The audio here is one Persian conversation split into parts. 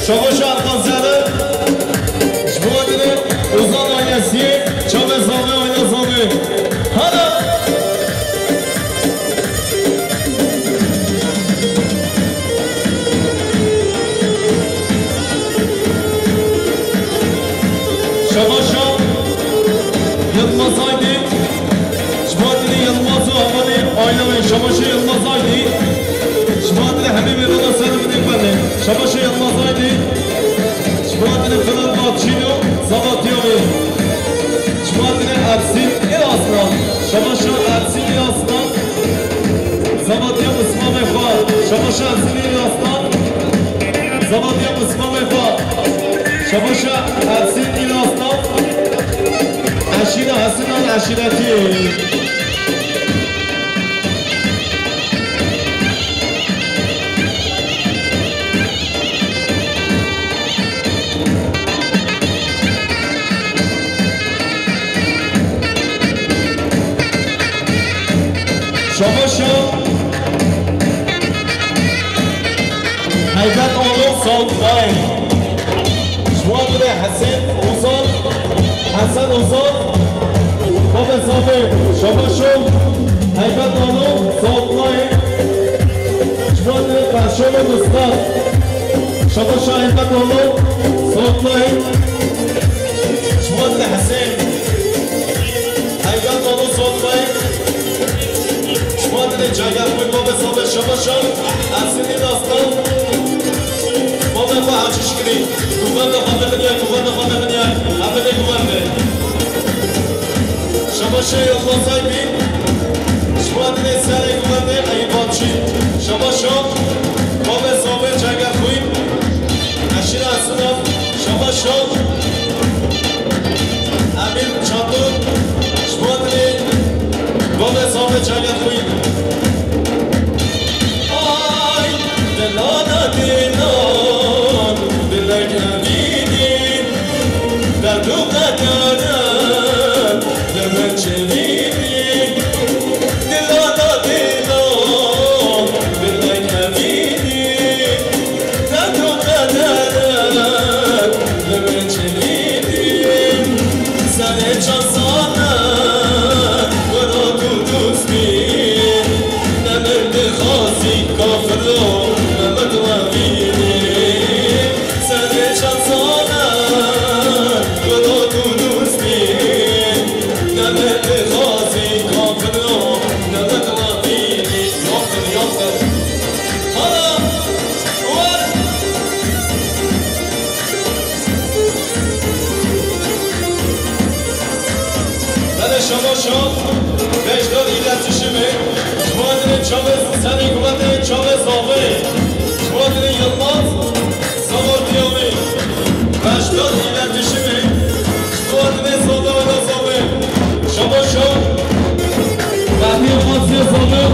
شما شاید زده شما دیده اوزان شباشا Yılmaz Aydi Şubatili Yılmaz Ahmadi Aynamayın Şabaşı Yılmaz Aydi Şubatili Habibi Rıda Sarımın İkbali Şabaşı Yılmaz Aydi Şubatili Fırat Bakçino Sabatyovi Şubatili Ersin İlaslan Şabaşı Ersin İlaslan Sabatyo Mısma Vefa Şabaşı Ersin İlaslan Sabatyo Mısma Vefa Şabaşı Ersin İlaslan عشيرة حسنا عشيرتي شباشا هيبات أولو صوت باي شواد حسن وصل حسن وصل بابا صافي شباشو هيبات أولو صوت باي شواد قرشو مستر شباشا هيبات أولو صوت باي شواد حسن هيبات أولو صوت باي شواد جاگر بود بابا صافي شباشا أرسني داستان بابا فاحش كري كوفان خاطر دنيا كوفان خاطر دنيا أبدا كوفان شباشة يلا صايبي شواد نسأل كوفان أي باتشي شباشة بابا صابر جاگر خوي عشرة أسنا شباشة أمين شاطر شواد بابا صابر جاگر خوي أي دلانا دلان دلك أميني دردوك دارم لمن شديدي دلانا دلان دلك أميني دردوك دارم لمن شديدي سنة شانسانا ورا دوس بين نمرد خاصي كافرون شباشا بجداد ایلتشمه شوادر چاوز سنی قوته چاوز آوه شوادر یلماز سوادیاوه بجداد ایلتشمه شوادر ساده و نزاوه شباشا بعدی خاصی ساده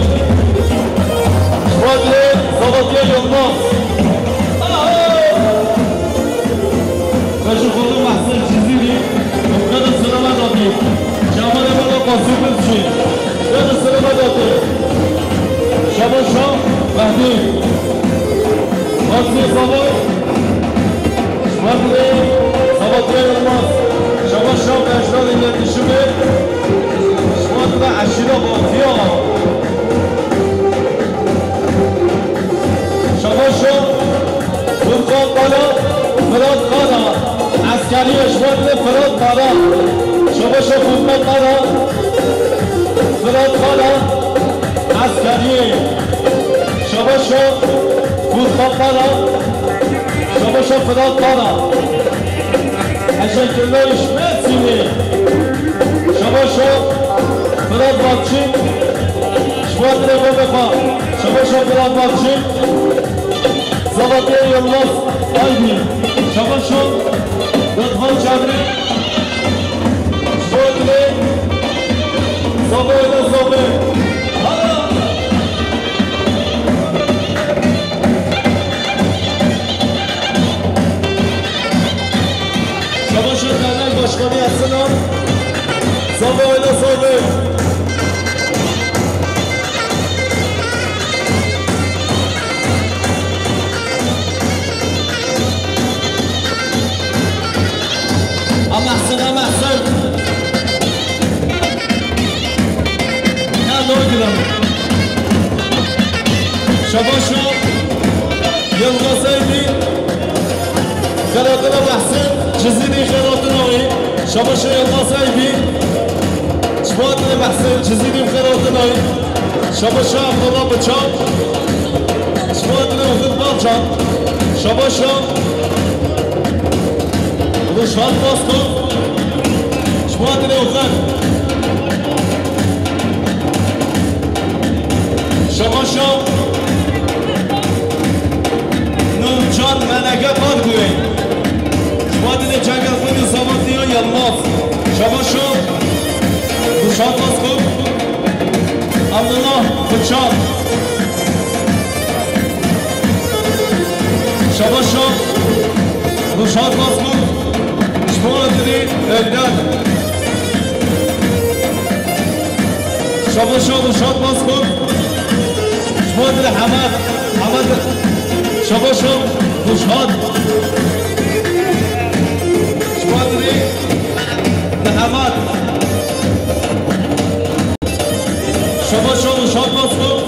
شوادر سوادیا یلماز بجو خودو محصل چیزی بی ممکن سلامت آدی جامعه بالا قاسم بچی یاد سلامت آدی شباشا مهدی خاصی سواد شوادر سوادیا یلماز شباشا بجداد ایلتشمه شوادر عشیره باتیا شباشا فرقان بالا فراد قانا عسکری شوادر فراد بالا شباشا فرقان بالا فراد قانا عسکری شباشا فرقان بالا شباشا فراد قانا تشکرلایش مرسینی شباشا فراد باکچی شوادر بابا شباشا فراد باکچی زباطه یلماز آیدی شباشا دادخان جبری شوادر زباطه زبه شباشا درنگ باشقانی هستنان زباطه زبه أحسن يا نوجلم شباشا يلا سيدي خلاتنا بحسن جزيني خلاتنا شما شاید ناسایبی شما دل محسن چیزی خیراتنایی شما شا عبدالله بچان شما دل وقت بابچان شما شا روشان باستون شما دل وقت شما شا نونجان منگه پارگوی شما دل جنگل خودی سامانتی ها یلماف شما شا روشان باستون عبدالله بچان شما شا روشان باستون شما دلی اگدن شما شا روشان باستون شما دل حمد شما شا روشان شما دلی حمد شما شا روشان باستون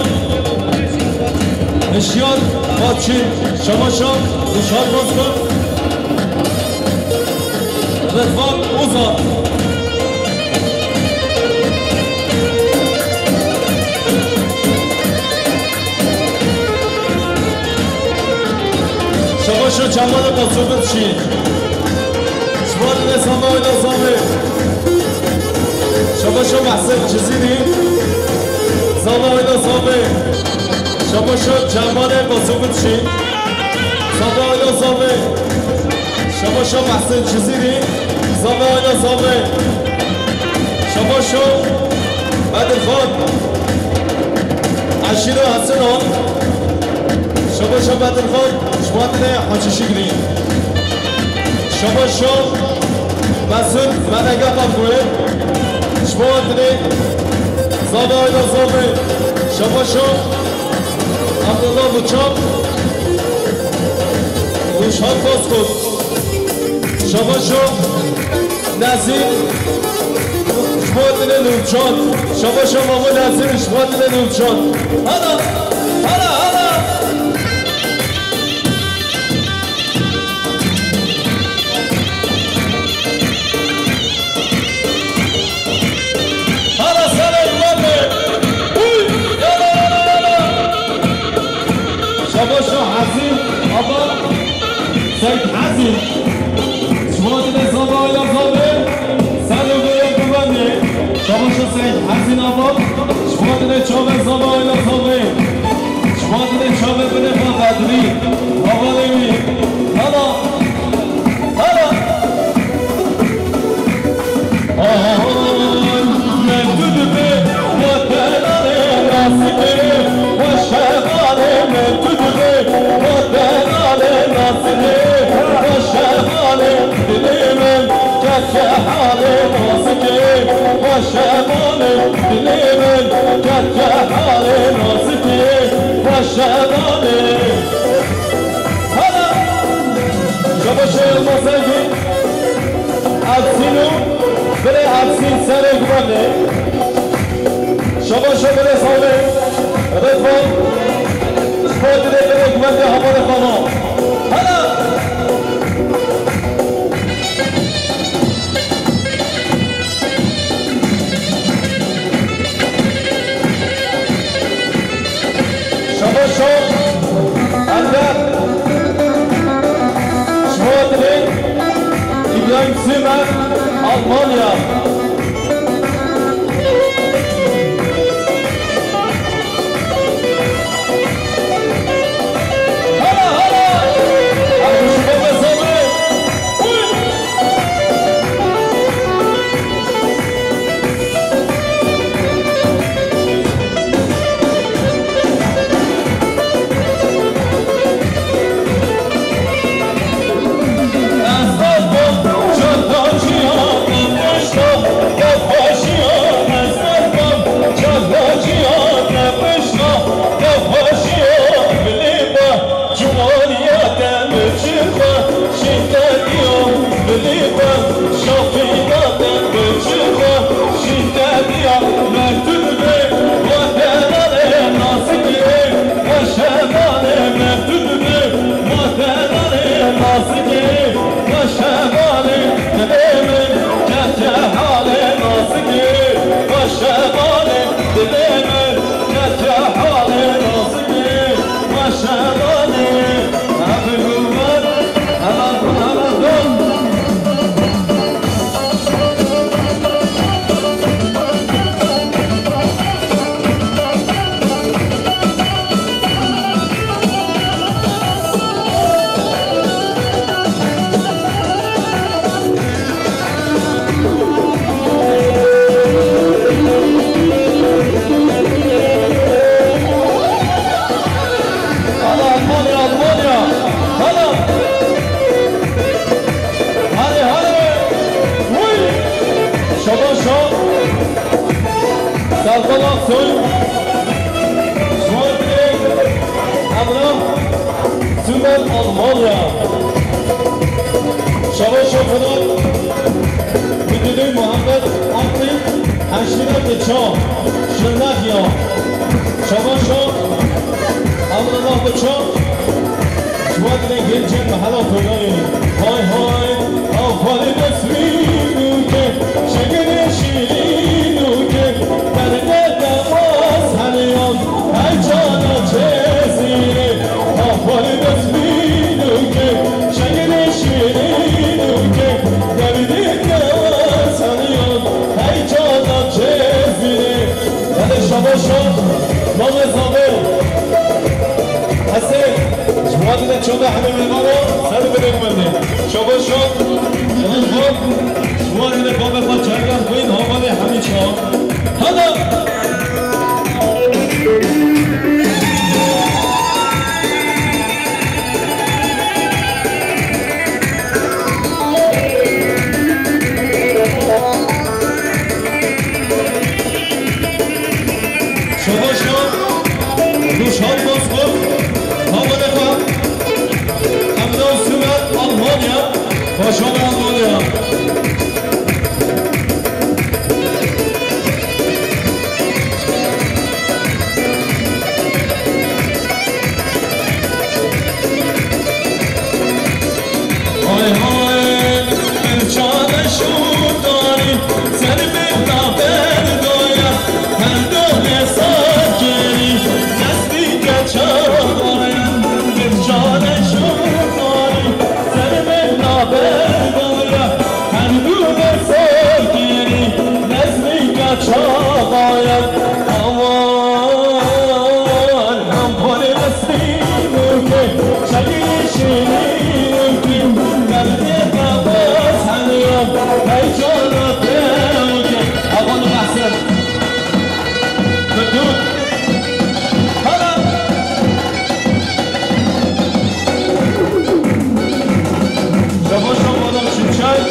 اشیان بادچین شما شا روشان باستون رضوان اوزا شما شا جمال قصوبت چین شما دل سامه آیدا سامه شما شا محسن چیزیدی سامه آیدا سامه شما شا جمال قصوبت چین سامه آیدا سامه شما شا محسن چیزیدی سامه آیدا سامه شما شا بدر خان عشیر حسن آن شما شا بدر خان شما دل حاجی شگری شما شا مسعود منگه پاکوه شما دل سامه آیدا سامه شما شا عبدالله بچان روشان باز کن شما شا نظیر شما دل نومچان شما شا ماما نظیر شما دل نومچان هلا هلا هلا هلا سلام بابه یالا یالا یالا شما شا حسین آبا سید حسین شما دل سامه آیلا سامه سلو گویم ببنده شما شا سید حسین آبا شما دل چاوه سامه آیلا سامه شما دل چاوه بده قدری آقا نمی هلا هلا آن مردود به وطنان ناسیده و شغال مردود به وطنان ناسیده شغال دل من که حال نازکه و شغال دل من که حال نازکه و شغال حالا شما شعر مزگی عبسینو بره عبسین سر گمانه شما شعر بره سامه رضوان شما دیده بره گمانه حمال خانم حالا شما شو اندر شما دلی İbrahim Zimmer Almanya hala hala Arkadaşı baba sabır سلطان آقسوی شما دیگه امرام سومن آلمانیا شما شکران میدونی محمد آقلی هشتیرم چا شنخ یا شما امرالله بچا شما دیگه گلچه محلا تویایی های های آفالی بسوینو که شکر شیرینو که درده دواز هلیان ای جانا چه زیره آفالی بسوینو که شکر شیرینو که درده دواز هلیان ای جانا چه زیره بله شما نام زابه هسته شما دیده چونده همه میمارو سر بدهیم بنده شما شما دیده قابل خواهد چرگم بین حواله همین شما حالا روشان بازخور حواله خواهد امران سومن آلمانیا باشان آلمانیا های های برچانه شود داری سر بهتا بردایم هر دوله ساکری دستی که چاقایم برچانه شود داری سر بهتا بردایم هر دوله ساکری دستی که چاقایم آوان هم پر رسیدو که شگی شیرینو که درده دواز هلیان ای جانا پیوکه آقا نو بحثه بدون حالا شما بادم شمشای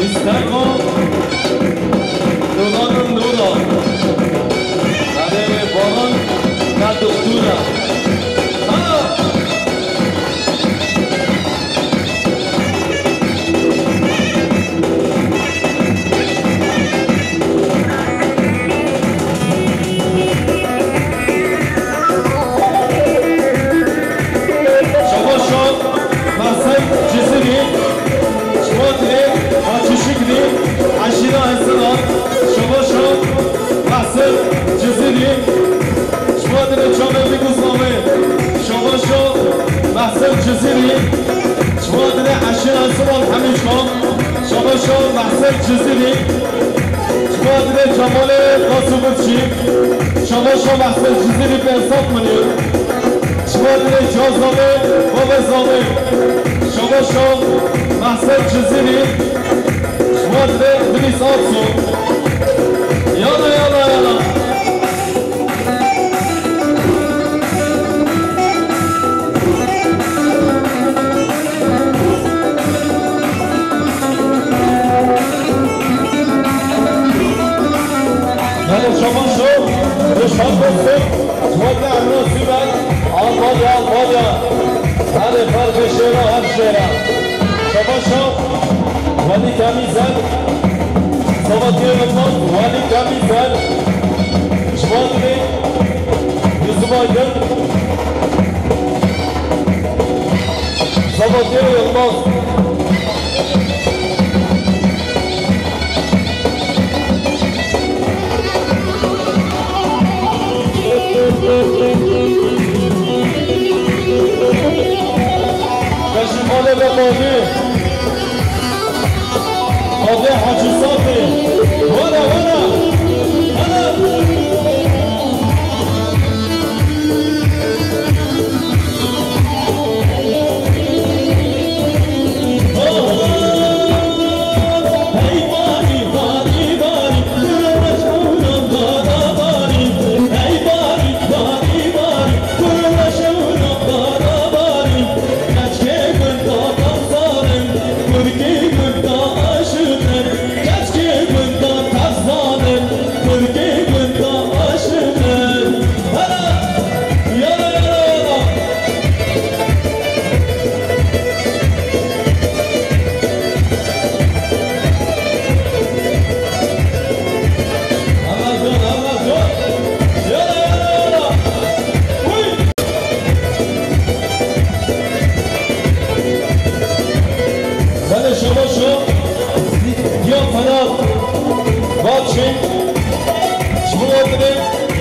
استرگان دولانم دولان نده باران نه دختورم شما محصول جزیری به حساب کنید شما دیده جازامه و بزامه شما محصول جزیری شما دیده دنیس آبسو یالا یالا یالا روشان بسید خود امروزی بند آلمانیا هر فرق شیرا هم شیرا شما ولی کمی زن صحبتی امروز ولی کمی زن شما دیدید یوسف آیدن صحبتی امروز کشیماله به قاضی حاجی صافی وانا Let's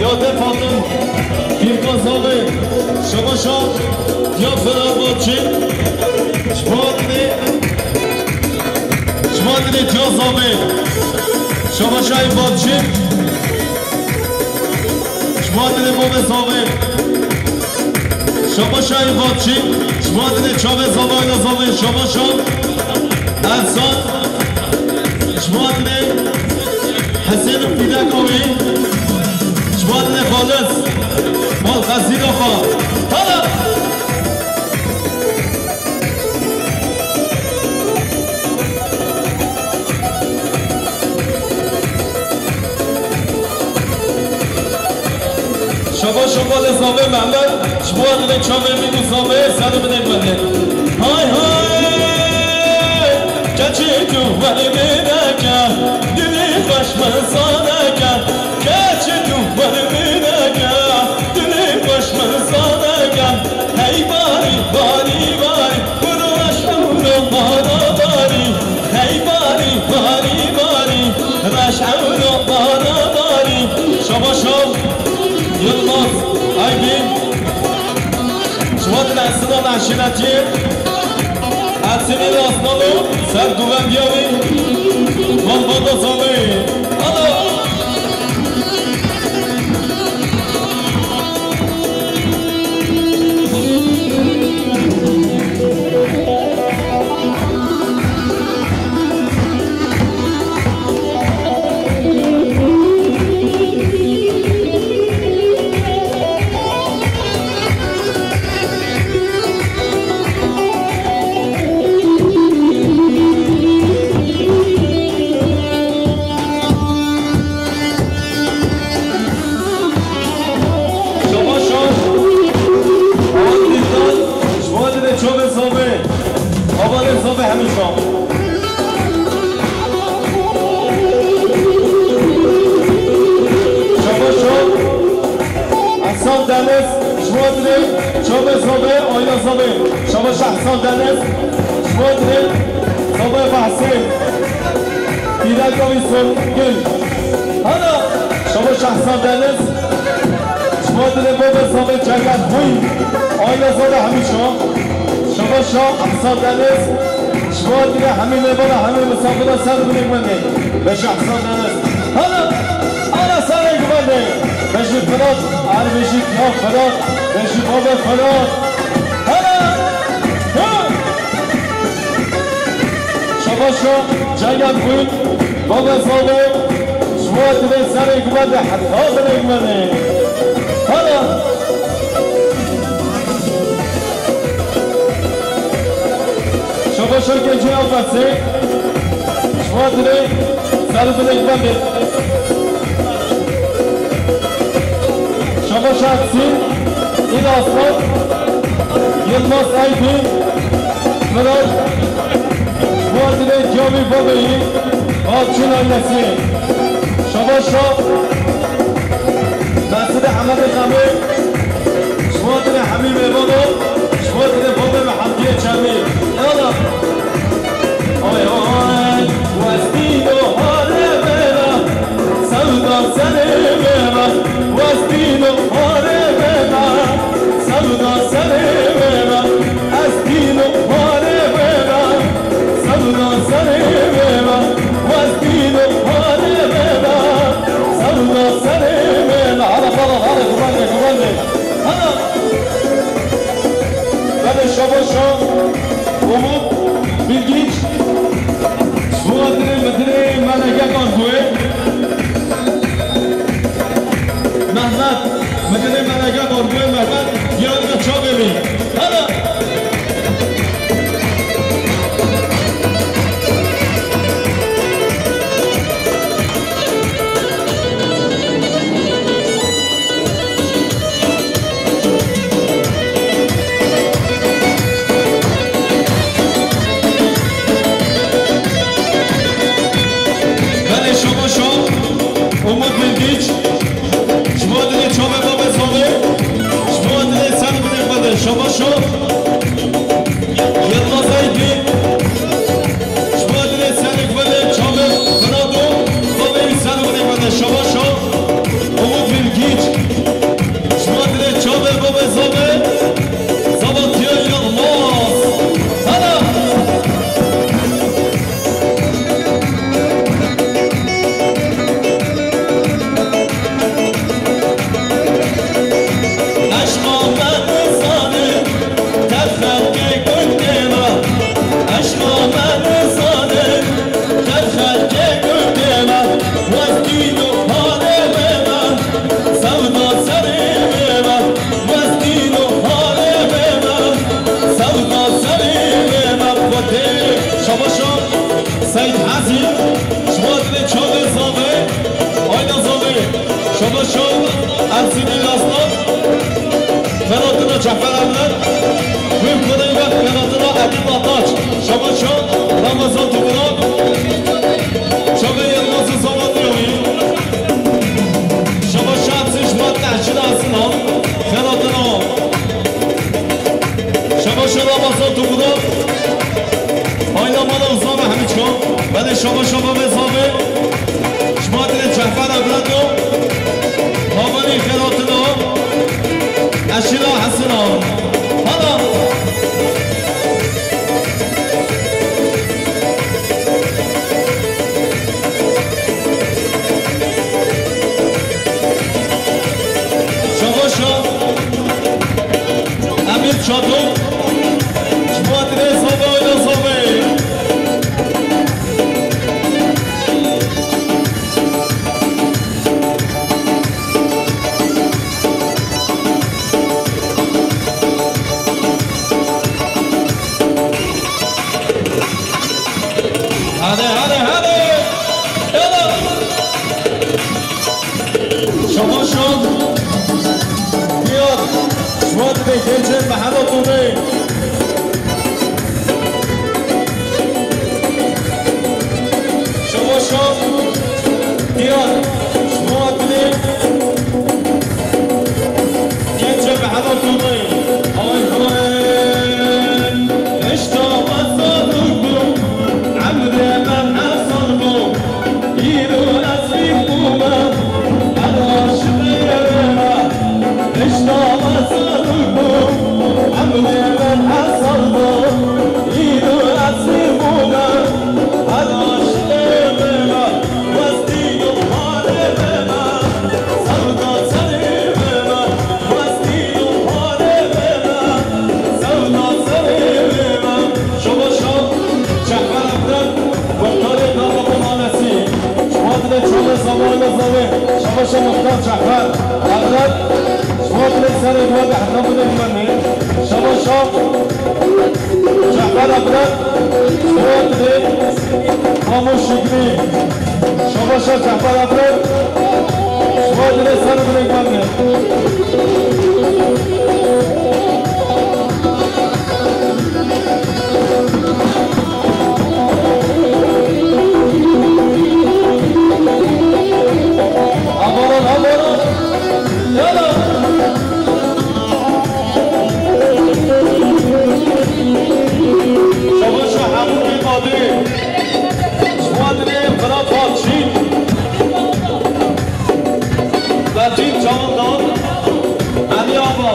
پیاده فاطم پیرکازاوه شما شام یا فراباچی شما دیده تیازاوه شما شای باچی شما دیده بابزاوه شما شای باچی شما دیده چاوه زاوه اینا زاوه شما شام انسان شما دیده حسین پیدکاوی شما دیده خالص مال خزید آخا حالا شما لزامه محمد شما دیده چاوه میگو زامه سر بده بده های های کچی تو ولی میدکر دلی خشمن سادکر کچی تو ولی میدکر دلی خشمن سادکر هی باری باری باری برو رشعور بارا باری هی باری باری باری رشعور بارا باری شما Yılmaz Aygin Şubat Nesli'den aşinati Ersin'i Aslanı Serduven Diyavi Malbada Zami Allah شخصان دنس شما دیدید صبح بحثیم پیرکاوی سرگل حالا شما شخصان دنس شما دیدید بابا صبح جگت بوی آینا صبح همین شما شخصان دنس شما دیدید همین بالا همین مسافر سر بودیم منده به شخصان دنس حالا سر ایک منده بشی فراد بشی کیا فراد بشی بابا فراد شما جنگت بود بابا صابه شما دیده سر اکمده حتی سر اکمده حالا شما که جناب بسه شما دیده سر بده اکمده شما شخصی این آسان یلماس ایدی مراد Muadile Cami Babayı Alçın ailesi Şabaşa Naside Hamad Kami Muadile Hamim Ebano Muadile Baba Hamdiye Çami Yalla Oy oy Vastino hare vera Savda sene vera Vastino hare vera Savda sene vera Astino hare vera Savda sene vera Vastino hare vera Savda sene vera Hala hala hala kumande Hala Ben şabaşa Umut Bilginç Muadile Medine Meleke Kankuye Mehmet Medine Meleke Kankuye Mehmet Yarına Çabeli Hala Umut Bilgiç, şuma dili çöme baba sonu, şuma dili sen bilir bana şama şo, Yılmaz Aydin, şuma dili sen bana çöme bana do, baba sen bilir bana şama şo, Umut Bilgiç. kanatına Edip Ataç Şamaşan Ramazan Tuburak Şabe Yılmaz'ı zamanlıyor Şamaşan Sıçmat Nehçin Asınan kanatına Şamaşan Ramazan Tuburak Aynamana Uzman Hamiçkan Ben Şamaşan Mezabı Şmatine Cehfer Ebredo Havani kanatına Eşila Hasına Hala Şavaşa Emir Çatuk Şmatine Sabah ile Sabah Geçen Mehmet Uğur'u Şavaşan Diyar Şumatli Geçen Mehmet Uğur'u Ayhan İştahı sadıkum Amre ben hasankum İru nasibkum Al-aşık yerine İştahı sadıkum Amre ben hasankum İru nasibkum Al-aşık yerine Vastiyum haremena Savda sarımena Vastiyum haremena Savda sarımena Şolaşan Cehver Abdel Muhtarı Kavlapı Manesi Şumatine Çoğlu Zamanı Zavi Şolaşan Muhtar Cehver Abdel Şumatine Sarı Muhtarı Hakamını Güvenli Şolaşan Cehver Abdel Şumatine Hamuş Şükri Şolaşan Cehver Abdel Şumatine Sarı Güvenli Aman aman Yala Şavaşa Hamudi Kadri Şuadri Kırat Fatşi Latif Candan Ali Abba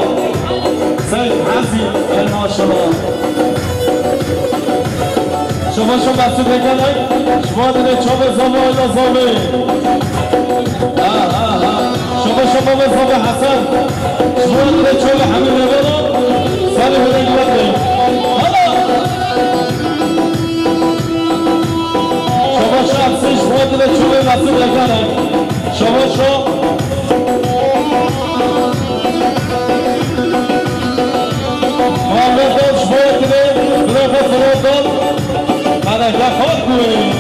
Seyyid Hazim El Naşala Şavaşa Mesut Ekelek Şuadri Çabe Zamayla Zami Şavaşa Baba Zabi Hasan Şuadri Çabe Hamid Ebela Salih Hürekletli Hala Şavaşa Aksiş Şuadri Çabe Mesut Ekelek Şavaşa Muhammed Dal Şuadri Bırakı Fırat'tan Kadehle Kod Kuyi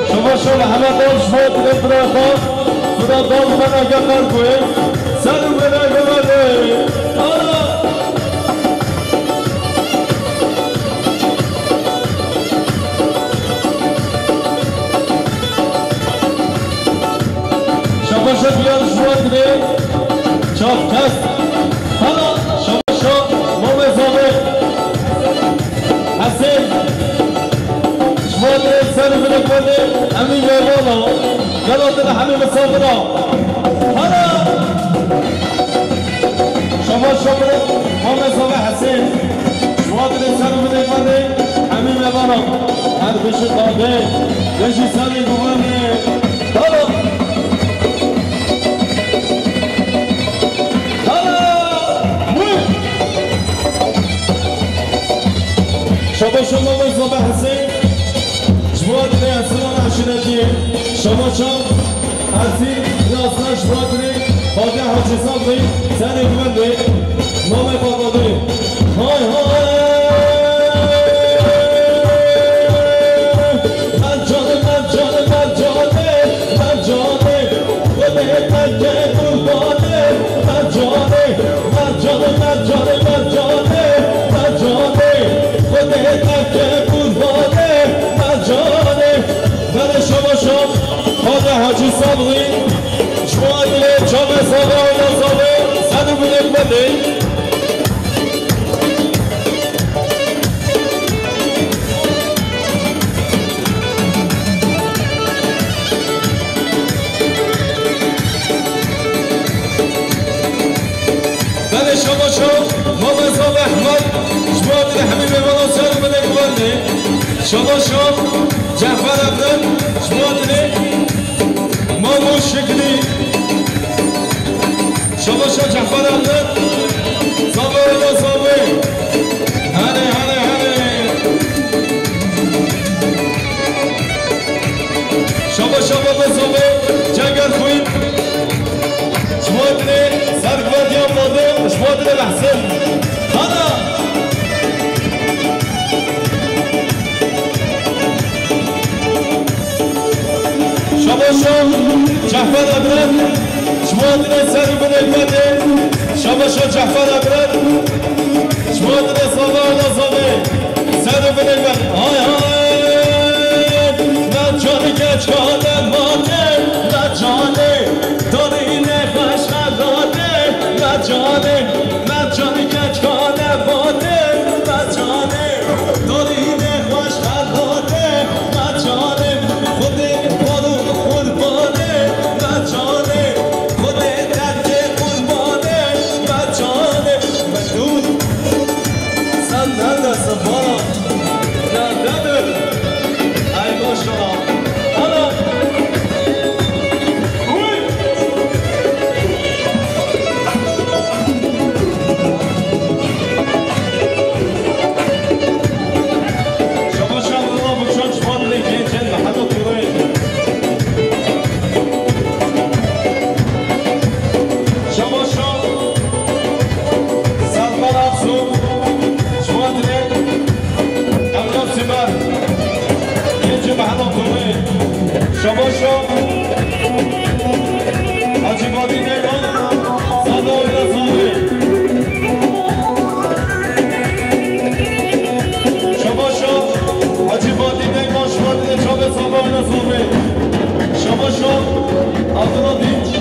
Şavaşa Muhammed Dal Şuadri Bırakı Fırat'tan Kadehle Kod Kuyi Salim Hürekletli Hala Şavaşa Diyar Şuadri Çafkas Hala Şavaşa Mehmet Zabi Hasan Şuadri Salim Hürekletli Emin Yayvala Galatın Hamim Sabra Hala Şavaşa Mehmet Zabi Hasan Şuadri Salim Hürekletli Emin Yayvala Her beşi tabi Beşi Salim Güveni Hala Şavaşa Mehmet Zabi Hasan Şuadri Aslan Aşireti Şavaşa Hasan Aslan Şuadri Fatih Hacı Sabri Seni Güvendi Mehmet Babadı Hay hay Ben canım ben canım ben canım Ben canım مرجانه مرجانه مرجانه خودت که قربانه مرجانه من شما شام خانه حاجی صبری شما دل چاق ساده و نازاده صد و بودک بده شما شما مامزا و احمد شما دل همین به مناصر بده گوانده شما شما جعفر عبدن شما دل مامو شکلی شما شما جعفر عبدن صابه و صابه هره هره هره شما شما به صابه جنگل خوید شما دل سرگوات یا ماده شما دل بحثه خانا شما شما جعفر عبرد شما دل سرگوات ماده شما شما جعفر عبرد شما دل صابه و نصابه سرگوات ماده های های نه جانی که چکانه ماده نه جانه دارینه خوشخلاده نه جانه نه جانی که چکانه ماده نه جانه دارینه خوشخلاده نه جانه خود بارو قربانه نه جانه خود درک قربانه نه جانه مدود سندن دست بارا نه ندر ای باشا حالا شما شما الله بچون شما لیکن چند لحظه توی شما شما سلمان افزون شما دیگه اولاد سیبر اینجا به حالا توی شما شما حاجی بادی نیمان ساده و نظامه شما شما حاجی بادی نیمان شما دیگه چابه ساده و نظامه شما شما عبدالله دیج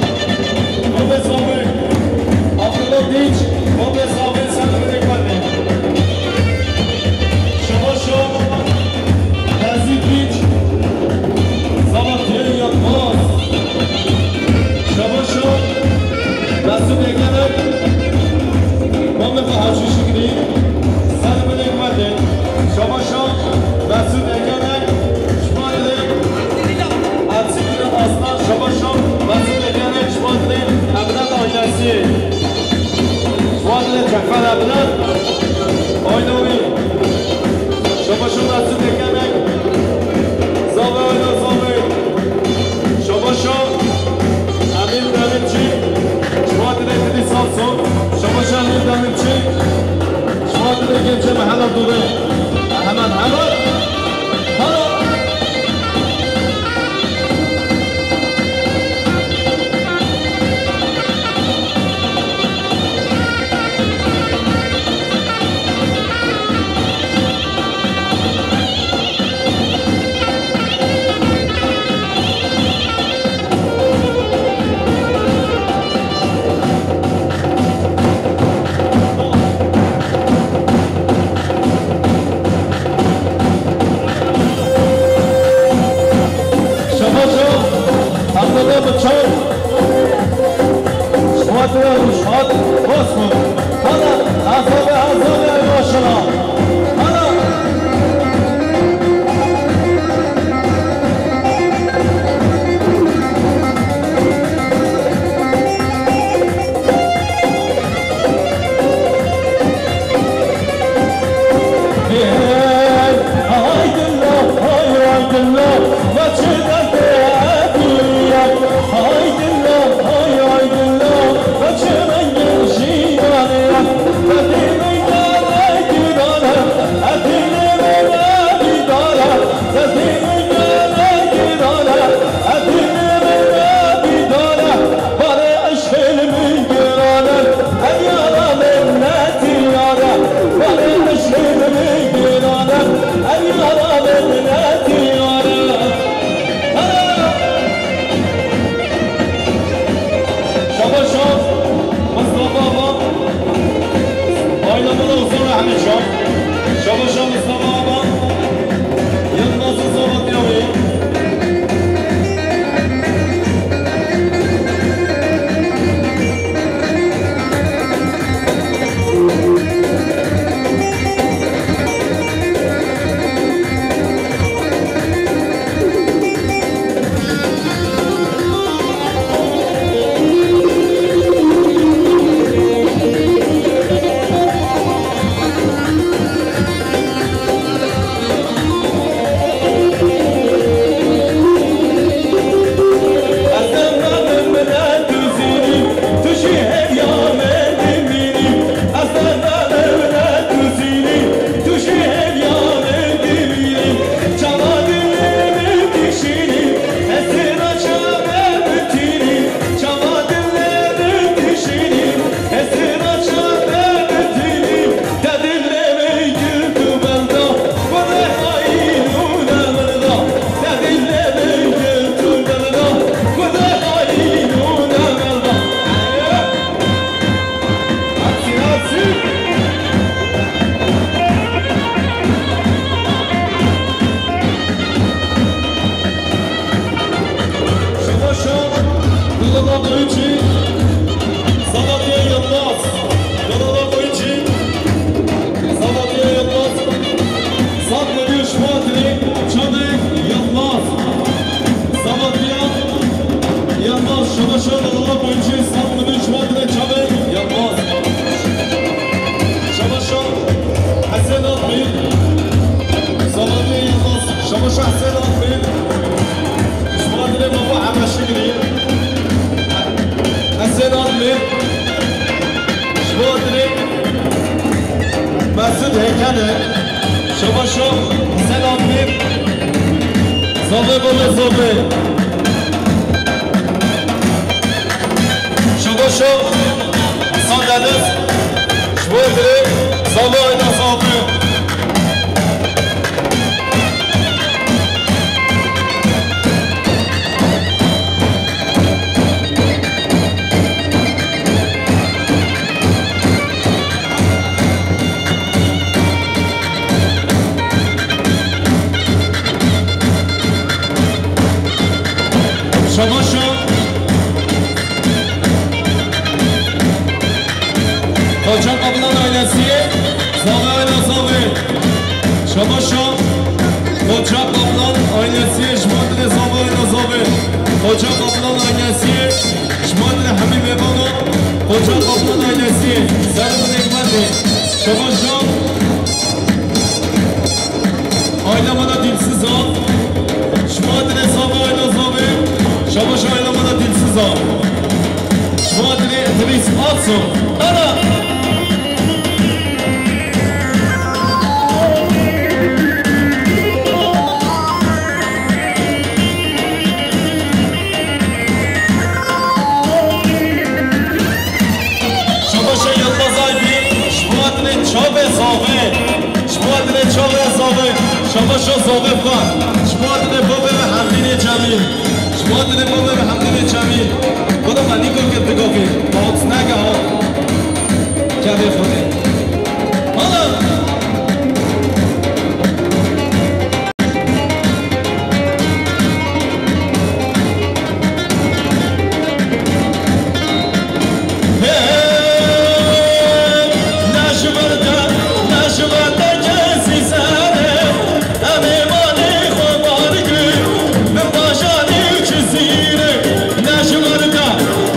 بابه سامه عبدالله دیج بابه سامه سنده نکنه شما شما نزید دیج زبطیه یاد باز شما شما رسول یکنه ما به حاجی شکری سر بده اومده شما شما رسول یکنه شما دیده عدسی بده آسمان شما شما رسول یکنه شما دیده عبدالله آیدرسی شما دیده جعفر عبدالله آیدوی شما شما رسول یکنه زابه آیدو زابه شما شما امین داریم چی؟ شما دیده دیدی سالسون شما شما امین داریم چی؟ شما دیده گمچه محلا دوره احمد حمد حالا همینجا شما مصطفی آبا یلماز زابطیاوی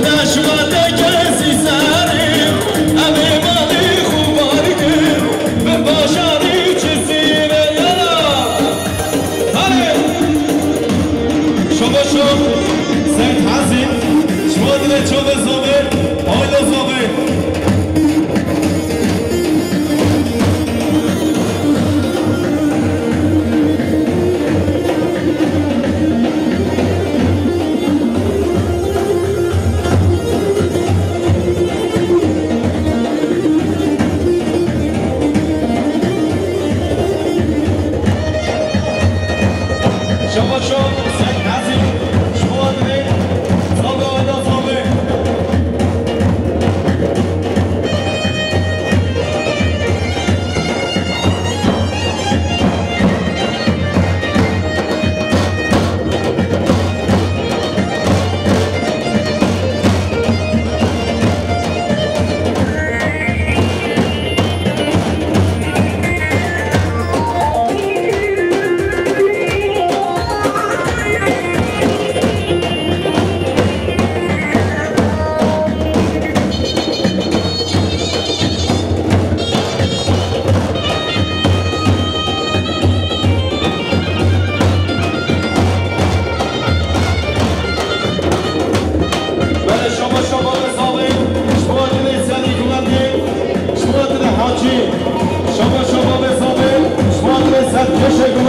Nashvata kesi sare, ame mali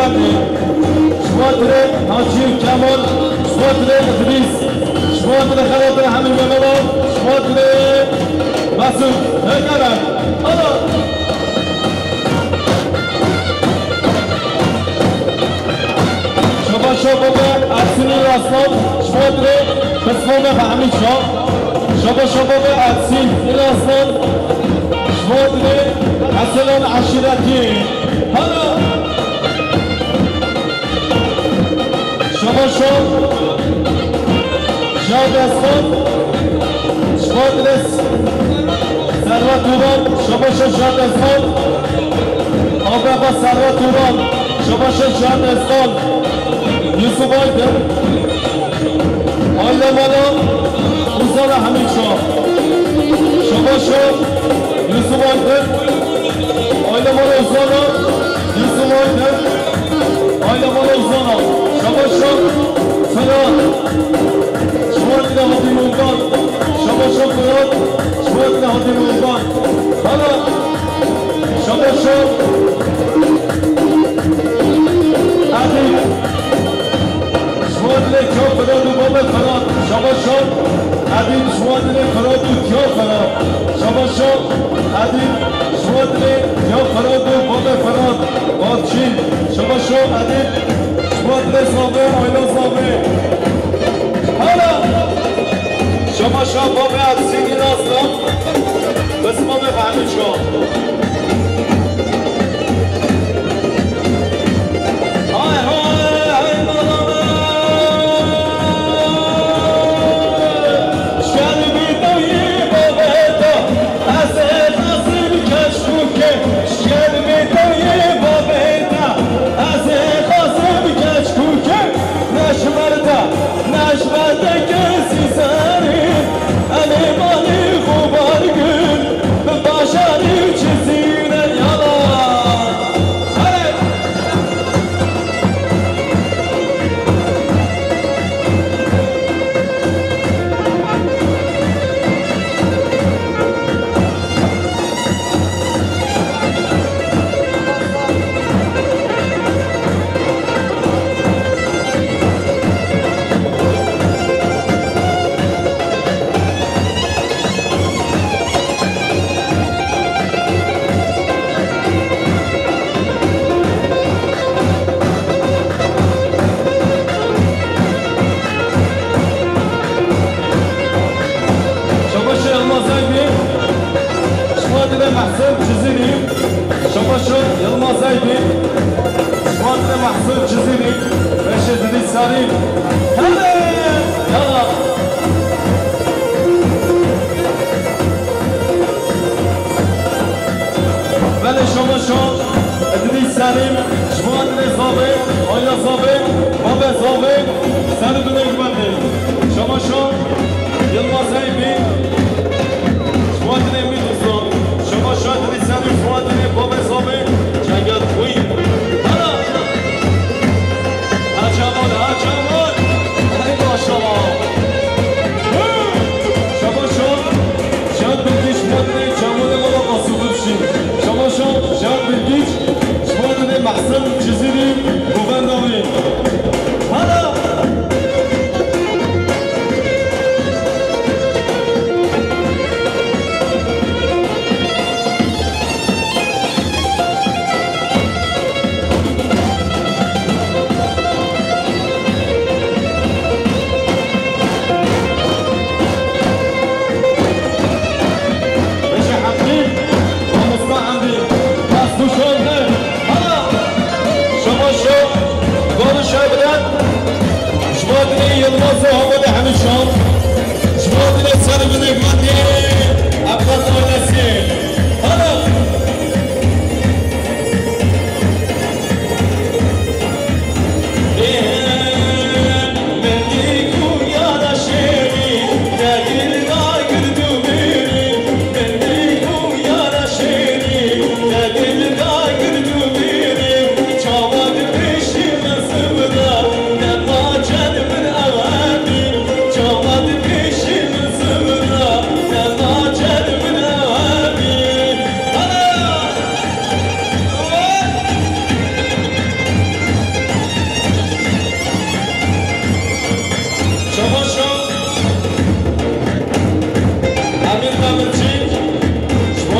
بودی شماتر حاجی کمال شماتر ادریس شماتر خرابر همین بابا شماتر مسعود هنگرم حالا شباب ارسینی راستان شماتر قسمان حمید شاه شباب ارسین راستان شماتر حسنان عشیرتی حالا شاد اسفان شماتر ثروت توران شاد اسفان آبا ثروت توران شاد اسفان یوسف آیدن آیلا مالا روزان حمید شاه یوسف آیدن آیلا مالا اوزانا یوسف آیدن آیلا مالا اوزانا فلان شما دیده هادی موندان فلان شما دیده هادی موندان حالا عدید شما دیده کیا فلان و باب فلان عدید شما دیده فلان و کیا فلان عدید شما دیده کیا فلان و باب فلان بادچین عدید شما دیده صابه آیلا صابه حالا شما باب عدسینی راستان بسمام فهمید شما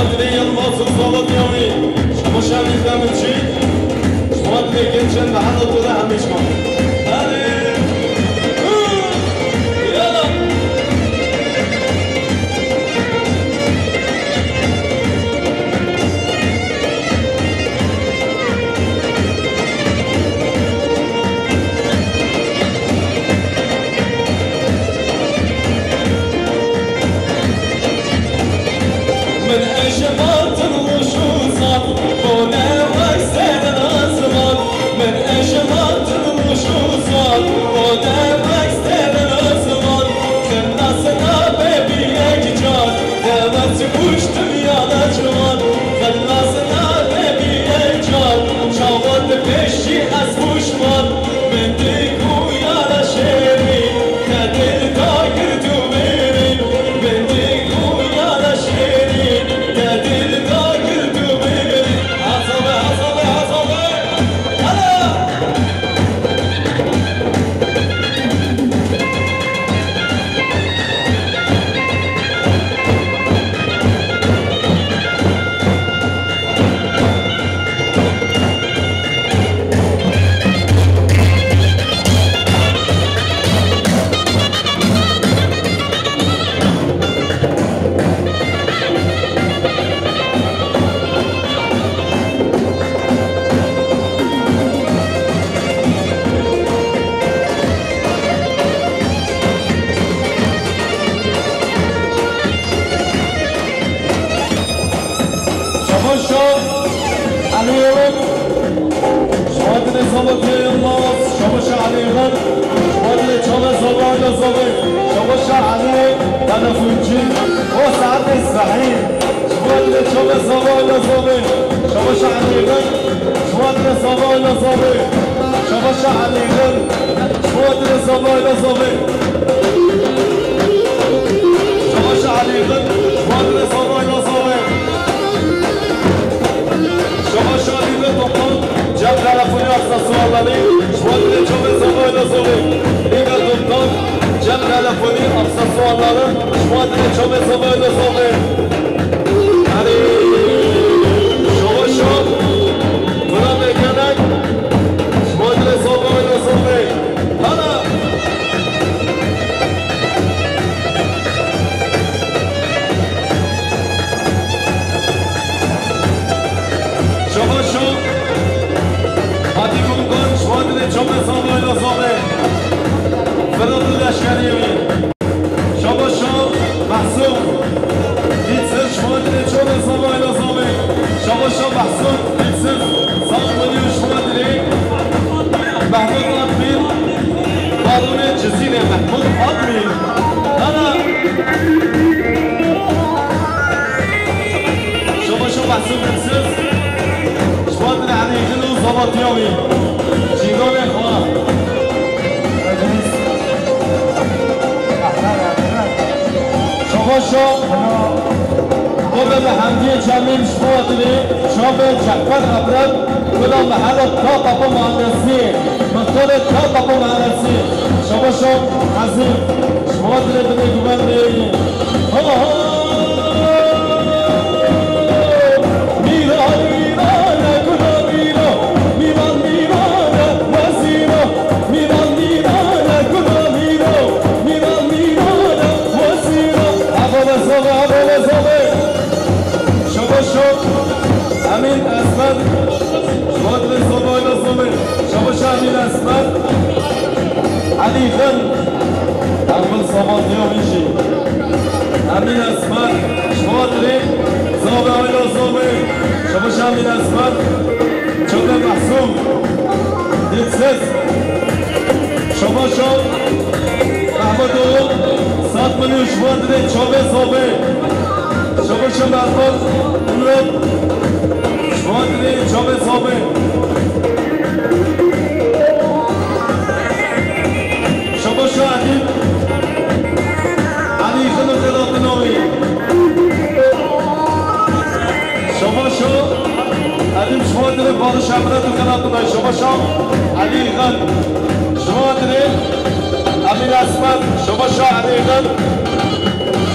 دلی الماس و صالات یامی شما شمی خدمت چی؟ شما دلی گنچن و حضا توده همیش کن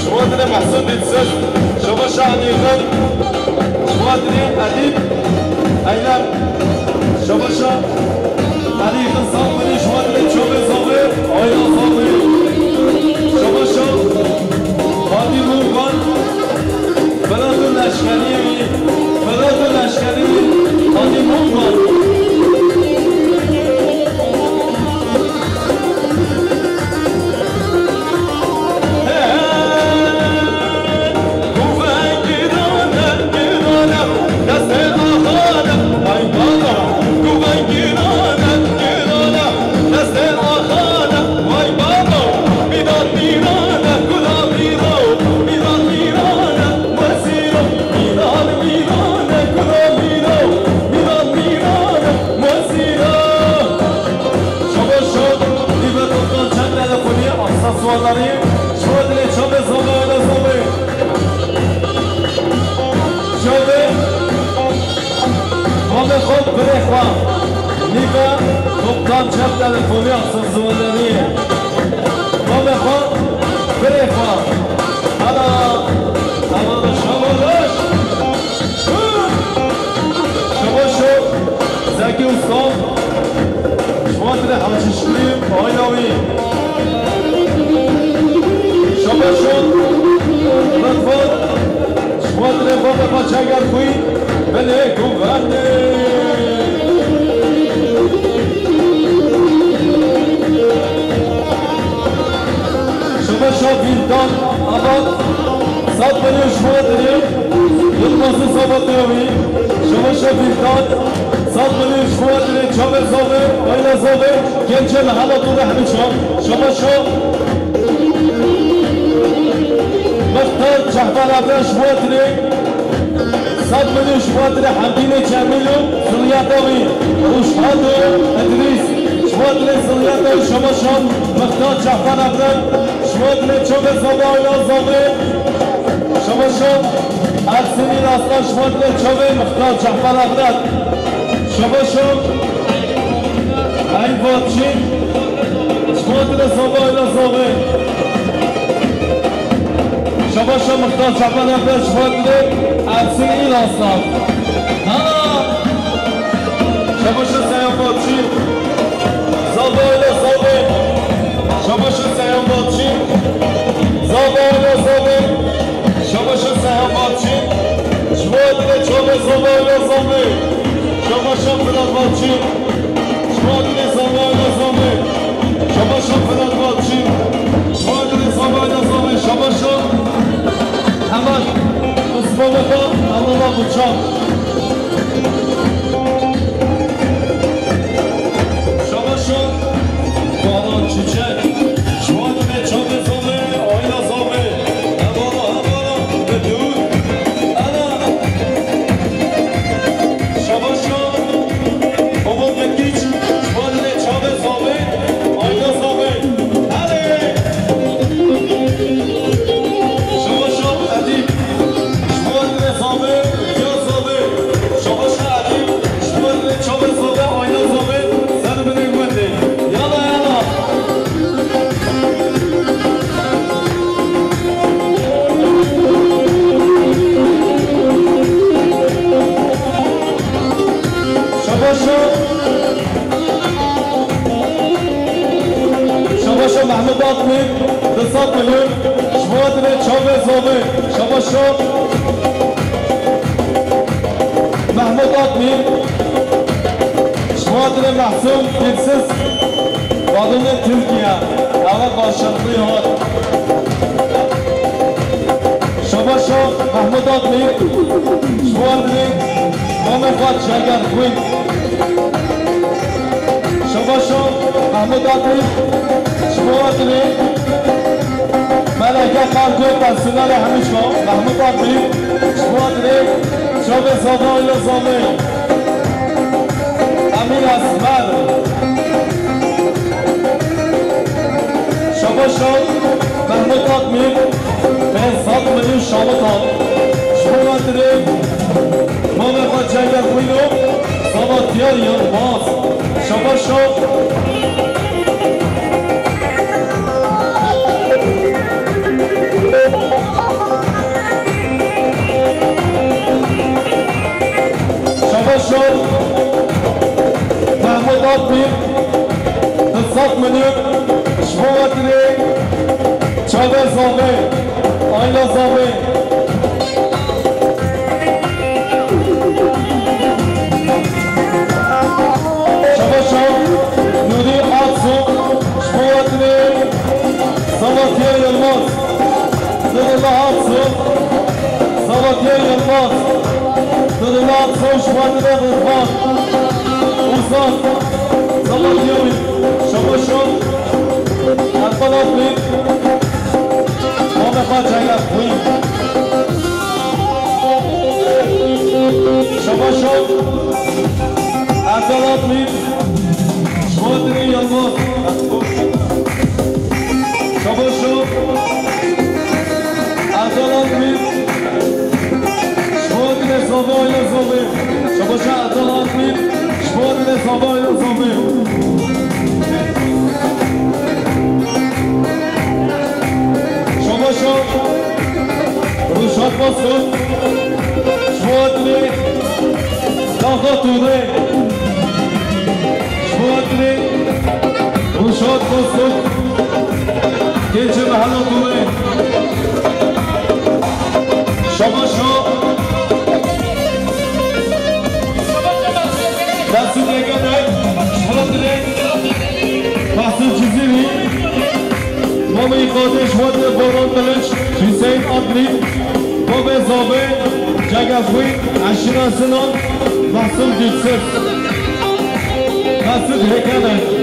شما دل محسن دیدسز شما شاهدیدن شوادري أديب أيضا شباشا علي خصام مني شوادري شوبي صوبي أيضا صوبي شباشا هادي موغان بلاد الأشكالي بلاد الأشكالي هادي موغان زاوی آیلا زاوی شما شام نوری آتسو شمواتنی سواتیر یلماز دللا آتسو سواتیر یلماز دللا آتسو شمواتنی رضوان اوزان سواتیوی شما شام البلاد بید ما بخواد جگر خویم شما شام البلاد بید شما دنی یلماز شما شام البلاد بید شما دنی زاوی آیلا زاوی شما شام البلاد بید شما دنی زاوی آیلا زاوی روشاد باسکن شمادلی داخاتونه شمادلی روشاد باسکن گنچه محلاتونه شما دستی نگنه شمادلی بحثم چیزی بی مامی قادش شمادلی باران بلش حسین آدلی باب زابه جگفوی اشنا سنان محصول جلسه محصول هکنه